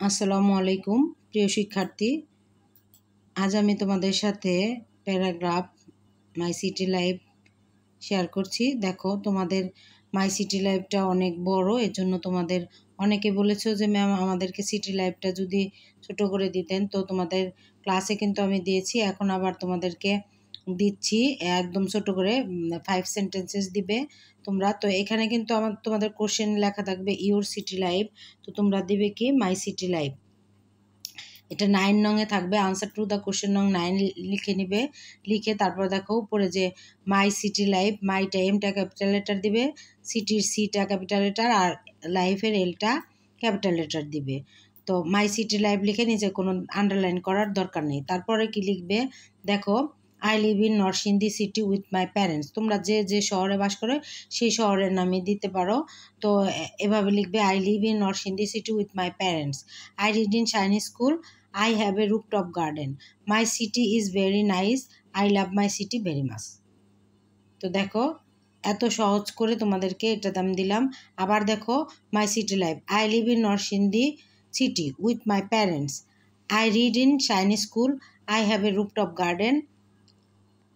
আসসালামু আলাইকুম প্রিয় শিক্ষার্থী, আজ আমি তোমাদের সাথে প্যারাগ্রাফ মাই সিটি লাইফ শেয়ার করছি। দেখো, তোমাদের মাই সিটি লাইফটা অনেক বড়, এর জন্য তোমাদের অনেকে বলেছো যে ম্যাম আমাদেরকে সিটি লাইফটা যদি ছোট করে দিতেন। তো তোমাদের ক্লাসে কিন্তু আমি দিয়েছি, এখন আবার তোমাদেরকে দিচ্ছি একদম ছোট করে 5 সেন্টেন্সেস দিবে তোমরা। তো এখানে কিন্তু তোমাদের কোশ্চেন লেখা থাকবে ইউর সিটি লাইফ, তো তোমরা দিবে কি মাই সিটি লাইফ। এটা 9 নংয়ে থাকবে, আনসার টু দ্য কোশ্চেন নং 9 লিখে নিবে। লিখে তারপর দেখো উপরে যে মাই সিটি লাইফ, মাইটা এমটা ক্যাপিটাল লেটার দিবে, সিটির সিটা ক্যাপিটাল লেটার, আর লাইফের এলটা ক্যাপিটাল লেটার দিবে। তো মাই সিটি লাইফ লিখে নিচে কোনো আন্ডারলাইন করার দরকার নেই। তারপরে কি লিখবে দেখো, I live in Narsingdi city with my parents. তোমরা যে যে শহরে বাস করো সেই শহরের নামই দিতে পারো। তো এভাবে লিখবে, I live in Narsingdi city with my parents. I read in Shiny school. I have a rooftop garden. My city is very nice. I love my city very much. তো দেখো, এত সহজ করে তোমাদেরকে এটা আমি দিলাম। আবার দেখো, my city life, I live in Narsingdi city with my parents. I read in Shiny school. I have a rooftop garden.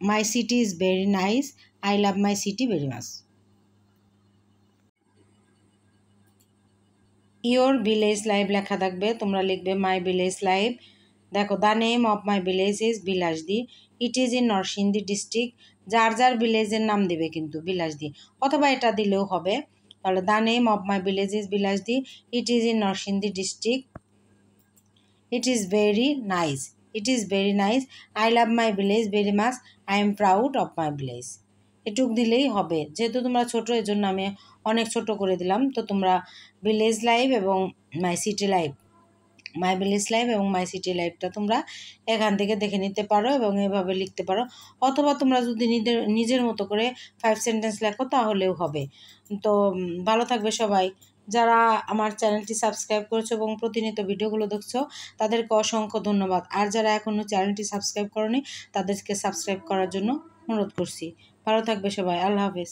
My city is very nice. I love my city very much. Your village life লেখা থাকবে, তোমরা লিখবে my village life. দেখো, the name of my village is Bilashdi. It is in Narsingdi district. যার যার ভিলেজের নাম দেবে কিন্তু বিলাসদি, অথবা এটা দিলেও হবে। তাহলে the name of my village is Bilashdi. It is in Narsingdi district. It is very nice. It is very nice. I love my village very much. I am proud of my village. এটুক দিলেই হবে, যেহেতু তোমরা ছোট, এর জন্য আমি অনেক ছোট করে দিলাম। তো তোমরা ভিলেজ লাইফ এবং মাই সিটি লাইফ, মাই ভিলেজ লাইফ এবং মাই সিটি লাইফটা তোমরা এখান থেকে দেখে নিতে পারো এবং এভাবে লিখতে পারো। অথবা তোমরা যদি নিজের মতো করে 5 সেন্টেন্স লেখো তাহলেও হবে। তো ভালো থাকবে সবাই। যারা আমার চ্যানেলটি সাবস্ক্রাইব করেছো এবং প্রতিনিয়ত ভিডিওগুলো দেখছো তাদেরকে অসংখ্য ধন্যবাদ। আর যারা এখনও চ্যানেলটি সাবস্ক্রাইব করোনি তাদেরকে সাবস্ক্রাইব করার জন্য অনুরোধ করছি। ভালো থাকবে সবাই। আল্লাহ হাফেজ।